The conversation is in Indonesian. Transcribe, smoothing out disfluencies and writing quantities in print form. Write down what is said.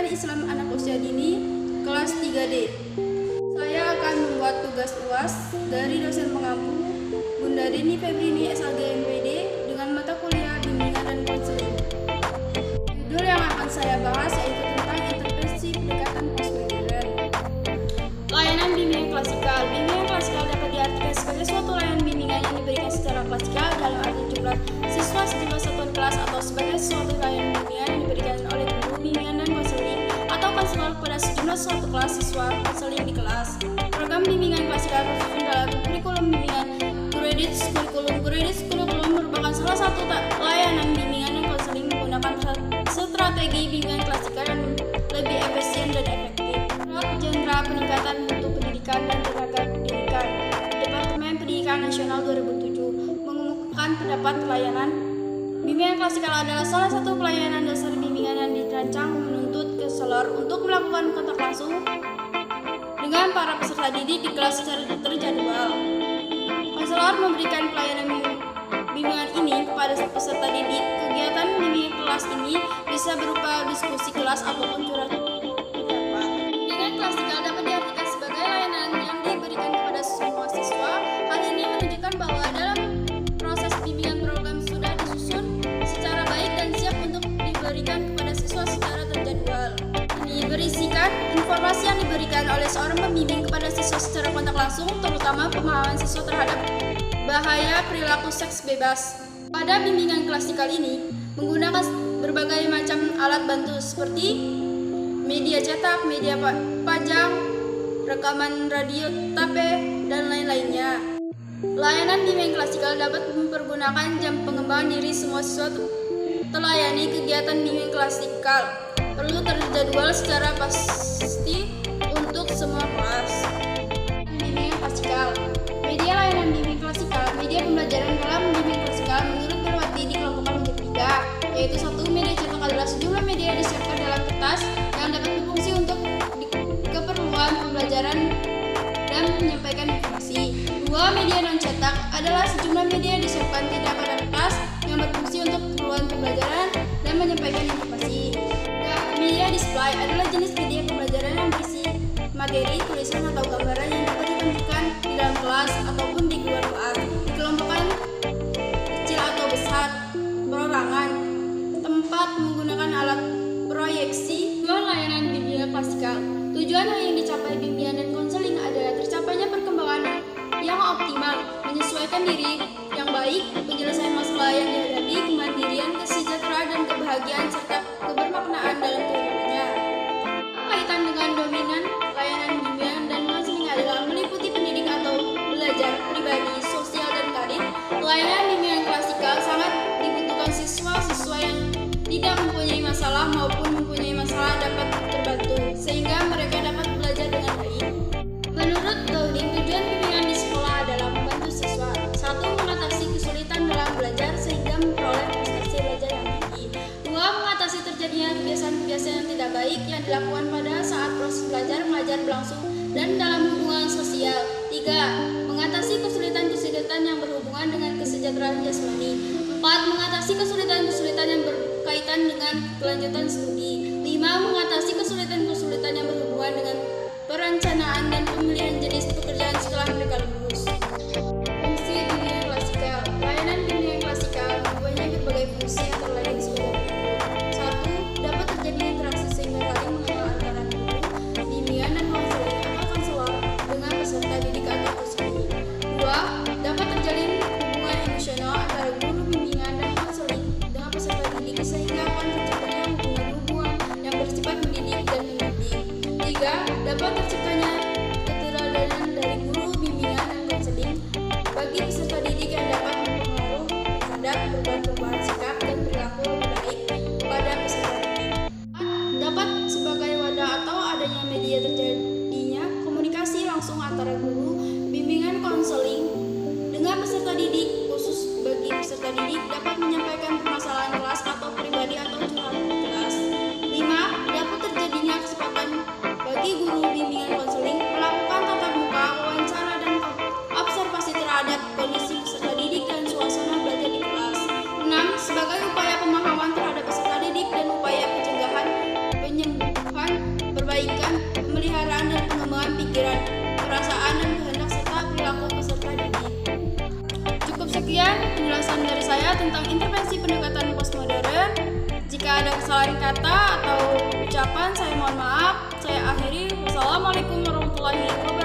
Islam Anak Usia Dini kelas 3D. Saya akan membuat tugas UAS dari dosen pengampu Bunda Deni Febrini SAG MPD dengan mata kuliah bimbingan dan konseling. Judul yang akan saya bahas yaitu tentang intervensi pendekatan postmodern. Layanan bimbingan klasikal. Bimbingan klasikal dapat diartikan sebagai suatu layanan bimbingan yang diberikan secara klasikal dalam arti jumlah siswa sejumlah satuan kelas atau sebagai suatu layanan bimbingan yang diberikan oleh guru bimbingan dan konseling atau konselor pada sejumlah suatu kelas siswa konseling di kelas. Program bimbingan klasikal tersusun dalam kurikulum bimbingan Credits. Kurikulum merupakan salah satu layanan bimbingan dan konseling menggunakan strategi bimbingan klasikal yang lebih efisien dan efektif. Jenderal Peningkatan Mutu Pendidikan dan Tenaga Pendidikan Departemen Pendidikan Nasional 2007 mengumumkan pendapat layanan bimbingan klasikal adalah salah satu pelayanan dasar bimbingan yang dirancang menuntut konselor untuk melakukan kontak langsung dengan para peserta didik di kelas secara terjadwal. Konselor memberikan pelayanan bimbingan ini kepada peserta didik. Kegiatan bimbingan kelas ini bisa berupa diskusi kelas ataupun curhat pendapat. Bimbingan klasikal dapat diartikan sebagai layanan yang diberikan kepada semua siswa. Hal ini menunjukkan bahwa dalam proses bimbingan program sudah disusun secara baik dan siap untuk diberikan kepada siswa secara terjadwal. Ini berisikan informasi yang diberikan oleh seorang pembimbing kepada siswa secara kontak langsung, terutama pemahaman siswa terhadap bahaya perilaku seks bebas. Pada bimbingan klasikal ini menggunakan berbagai macam alat bantu seperti media cetak, media pajang, rekaman radio, tape, dan lain-lainnya. Layanan bimbingan klasikal dapat mempergunakan jam pengembangan diri semua siswa telayani kegiatan bimbingan klasikal. Perlu terjadwal secara pasti untuk semua kelas. Bimbingan klasikal. Media layanan bimbingan klasikal. Media pembelajaran dalam bimbingan klasikal menurut Berwati dikelompokkan menjadi 3, yaitu 1. Media cetak adalah sejumlah media yang disiapkan dalam kertas yang dapat berfungsi untuk keperluan pembelajaran dan menyampaikan informasi. 2. Media non cetak adalah sejumlah media yang disiapkan tidak pada kertas yang berfungsi untuk keperluan pembelajaran dan menyampaikan informasi. 3. Media display adalah jenis media pembelajaran yang berisi materi, tulisan atau gambaran yang dapat ditunjukkan di dalam kelas ataupun di luar kelas. Dikelompokkan kecil atau besar, perorangan, tempat menggunakan alat proyeksi. Tujuan layanan bimbingan klasikal. Tujuan yang dicapai bimbingan dan konseling adalah tercapainya perkembangan yang optimal, menyesuaikan diri yang baik, penyelesaian masalah yang dihadapi, kemandirian, kesejahteraan dan kebahagiaan serta kebermaknaan dalam kehidupannya. Kaitan dengan dominan layanan bimbingan dan konseling adalah meliputi pendidik atau belajar pribadi, sosial dan karir. Layanan bimbingan klasikal sangat dibutuhkan siswa-siswa yang tidak mempunyai masalah maupun mempunyai masalah dapat terbantu sehingga mereka dapat belajar dengan baik. Menurut Gaudim, tujuan bimbingan di sekolah adalah membantu siswa 1. Mengatasi kesulitan dalam belajar sehingga memperoleh prestasi belajar yang tinggi. 2. Mengatasi terjadinya kebiasaan-kebiasaan yang tidak baik yang dilakukan pada saat proses belajar mengajar berlangsung dan dalam hubungan sosial. 3. Mengatasi kesulitan-kesulitan yang berhubungan dengan kesejahteraan jasmani. 4. Mengatasi kesulitan-kesulitan yang berkaitan dengan kelanjutan studi. 5. Mengatasi kesulitan-kesulitan yang berhubungan dengan perencanaan dan pemilihan jenis pekerjaan setelah mereka lulus. Fungsi bimbingan klasikal. Layanan bimbingan klasikal mempunyai berbagai fungsi antara lain sebagai berikut. 1. Dapat terjadi interaksi sehingga saling mengenal antara guru bimbingan dan konseling atau konselor dengan peserta didik atau konseling. 2. Dapat terjalin hubungan emosional antara guru bimbingan dan konseling dengan peserta didik sehingga akan terciptanya hubungan yang bersifat mendidik dan mendidik. 3. Dapat terciptanya keteladanan dari guru bimbingan dan konseling perasaan dan kehendak serta perilaku peserta didik. Cukup sekian penjelasan dari saya tentang intervensi pendekatan postmodern. Jika ada kesalahan kata atau ucapan, saya mohon maaf. Saya akhiri. Wassalamualaikum warahmatullahi wabarakatuh.